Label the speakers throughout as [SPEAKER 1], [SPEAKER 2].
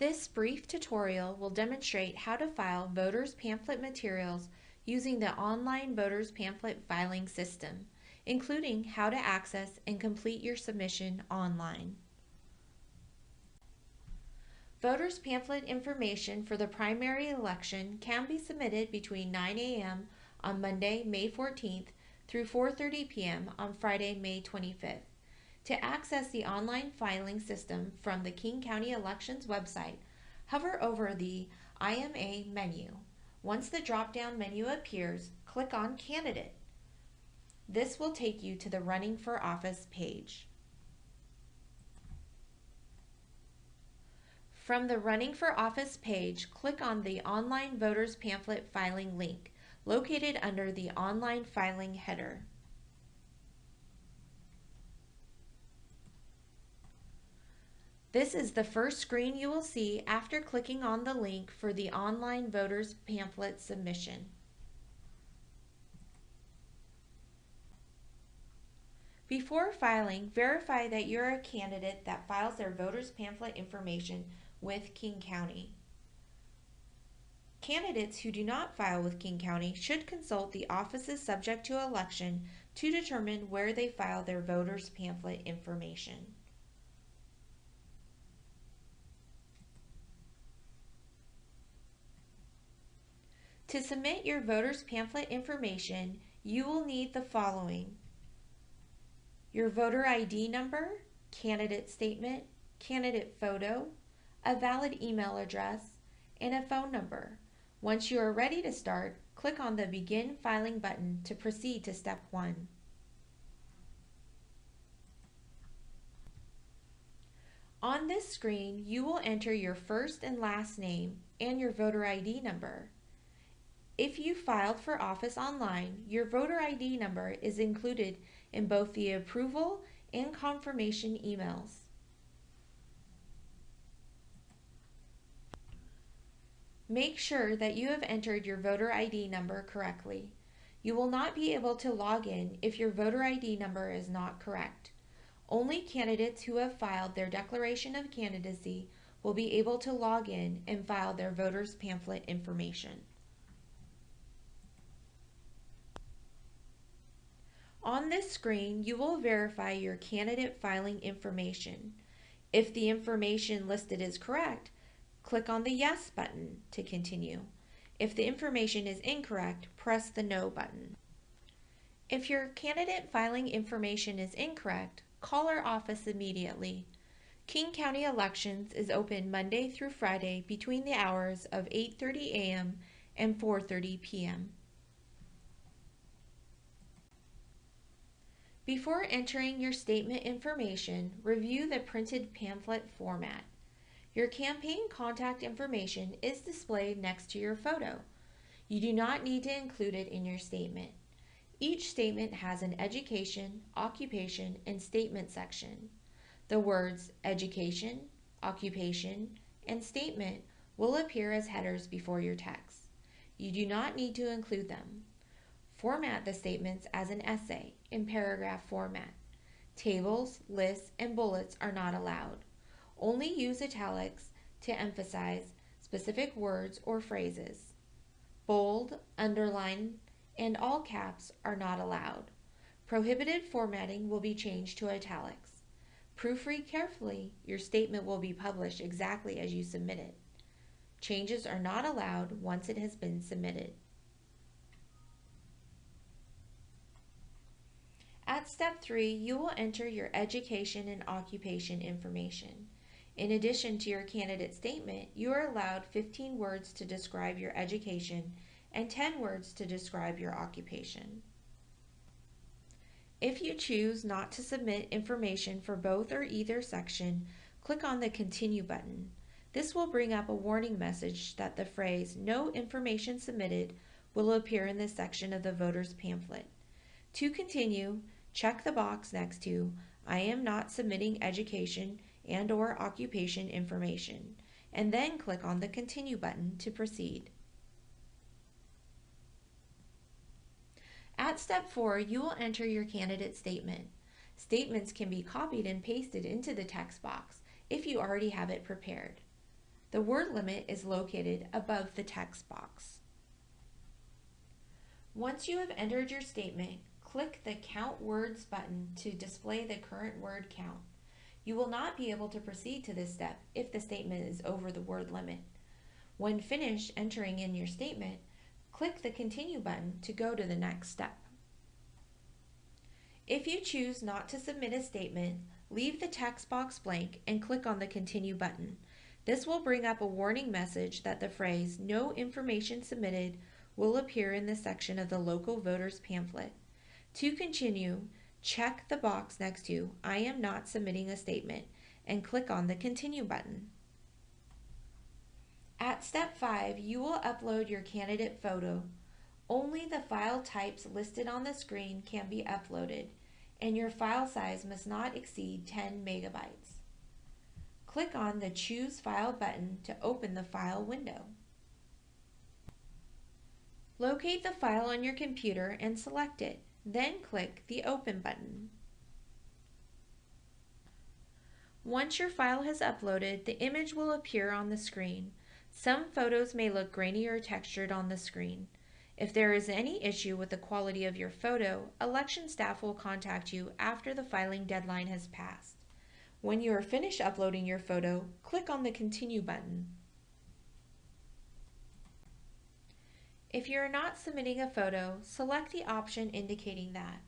[SPEAKER 1] This brief tutorial will demonstrate how to file voters pamphlet materials using the online voters pamphlet filing system, including how to access and complete your submission online. Voters pamphlet information for the primary election can be submitted between 9 a.m. on Monday, May 14th through 4:30 p.m. on Friday, May 25th. To access the online filing system from the King County Elections website, hover over the IMA menu. Once the drop-down menu appears, click on Candidate. This will take you to the Running for Office page. From the Running for Office page, click on the Online Voters Pamphlet Filing link, located under the Online Filing header. This is the first screen you will see after clicking on the link for the online voters pamphlet submission. Before filing, verify that you're a candidate that files their voters pamphlet information with King County. Candidates who do not file with King County should consult the offices subject to election to determine where they file their voters pamphlet information. To submit your voters pamphlet information, you will need the following: your voter ID number, candidate statement, candidate photo, a valid email address, and a phone number. Once you are ready to start, click on the Begin Filing button to proceed to Step 1. On this screen, you will enter your first and last name and your voter ID number. If you filed for office online, your voter ID number is included in both the approval and confirmation emails. Make sure that you have entered your voter ID number correctly. You will not be able to log in if your voter ID number is not correct. Only candidates who have filed their declaration of candidacy will be able to log in and file their voters pamphlet information. On this screen, you will verify your candidate filing information. If the information listed is correct, click on the Yes button to continue. If the information is incorrect, press the No button. If your candidate filing information is incorrect, call our office immediately. King County Elections is open Monday through Friday between the hours of 8:30 a.m. and 4:30 p.m. Before entering your statement information, review the printed pamphlet format. Your campaign contact information is displayed next to your photo. You do not need to include it in your statement. Each statement has an education, occupation, and statement section. The words education, occupation, and statement will appear as headers before your text. You do not need to include them. Format the statements as an essay in paragraph format. Tables, lists, and bullets are not allowed. Only use italics to emphasize specific words or phrases. Bold, underline, and all caps are not allowed. Prohibited formatting will be changed to italics. Proofread carefully. Your statement will be published exactly as you submit it. Changes are not allowed once it has been submitted. At Step 3, you will enter your education and occupation information. In addition to your candidate statement, you are allowed 15 words to describe your education and 10 words to describe your occupation. If you choose not to submit information for both or either section, click on the Continue button. This will bring up a warning message that the phrase "No information submitted" will appear in this section of the voter's pamphlet. To continue, check the box next to "I am not submitting education and/or occupation information," and then click on the Continue button to proceed. At Step 4, you will enter your candidate statement. Statements can be copied and pasted into the text box if you already have it prepared. The word limit is located above the text box. Once you have entered your statement, click the Count Words button to display the current word count. You will not be able to proceed to this step if the statement is over the word limit. When finished entering in your statement, click the Continue button to go to the next step. If you choose not to submit a statement, leave the text box blank and click on the Continue button. This will bring up a warning message that the phrase "No information submitted" will appear in the section of the local voters pamphlet. To continue, check the box next to "I am not submitting a statement" and click on the Continue button. At step 5, you will upload your candidate photo. Only the file types listed on the screen can be uploaded, and your file size must not exceed 10 megabytes. Click on the Choose File button to open the file window. Locate the file on your computer and select it, then click the Open button. Once your file has uploaded, the image will appear on the screen. Some photos may look grainy or textured on the screen. If there is any issue with the quality of your photo, election staff will contact you after the filing deadline has passed. When you are finished uploading your photo, click on the Continue button. If you are not submitting a photo, select the option indicating that.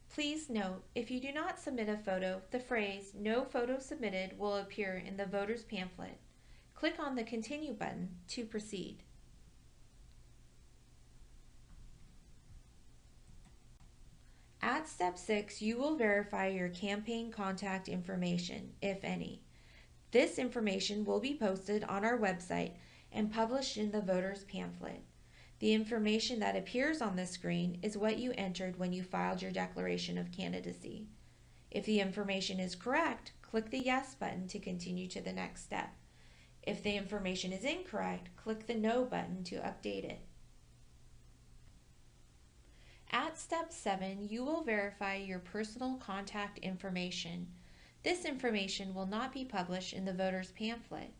[SPEAKER 1] Please note, if you do not submit a photo, the phrase "No photo submitted" will appear in the voter's pamphlet. Click on the Continue button to proceed. At step 6, you will verify your campaign contact information, if any. This information will be posted on our website and published in the voter's pamphlet. The information that appears on the screen is what you entered when you filed your declaration of candidacy. If the information is correct, click the Yes button to continue to the next step. If the information is incorrect, click the No button to update it. At step 7, you will verify your personal contact information. This information will not be published in the voter's pamphlet.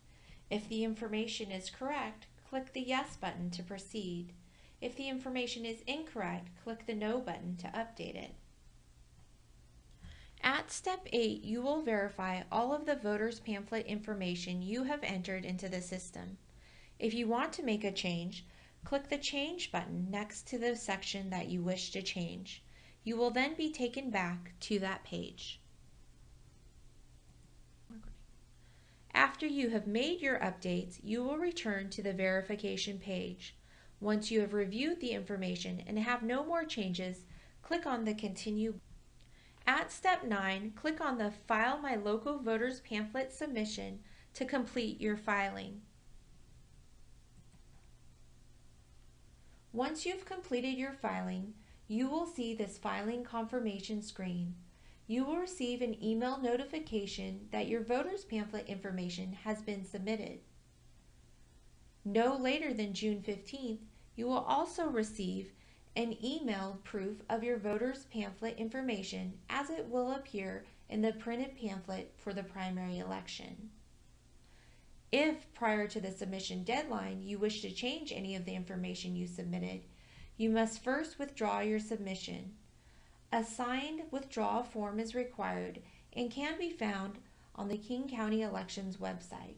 [SPEAKER 1] If the information is correct, click the Yes button to proceed. If the information is incorrect, click the No button to update it. At step 8, you will verify all of the voter's pamphlet information you have entered into the system. If you want to make a change, click the Change button next to the section that you wish to change. You will then be taken back to that page. After you have made your updates, you will return to the verification page. Once you have reviewed the information and have no more changes, click on the Continue. At step 9, click on the File My Local Voters Pamphlet Submission to complete your filing. Once you've completed your filing, you will see this filing confirmation screen. You will receive an email notification that your voter's pamphlet information has been submitted. No later than June 15th, you will also receive an emailed proof of your voter's pamphlet information, as it will appear in the printed pamphlet for the primary election. If prior to the submission deadline you wish to change any of the information you submitted, you must first withdraw your submission. A signed withdrawal form is required and can be found on the King County Elections website.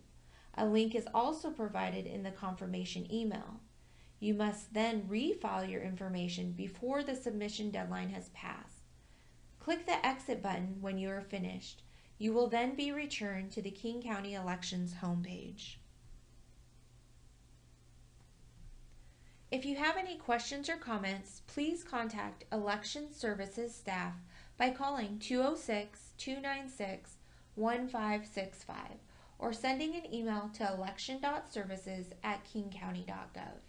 [SPEAKER 1] A link is also provided in the confirmation email. You must then refile your information before the submission deadline has passed. Click the Exit button when you are finished. You will then be returned to the King County Elections homepage. If you have any questions or comments, please contact Election Services staff by calling 206-296-1565 or sending an email to election.services@kingcounty.gov.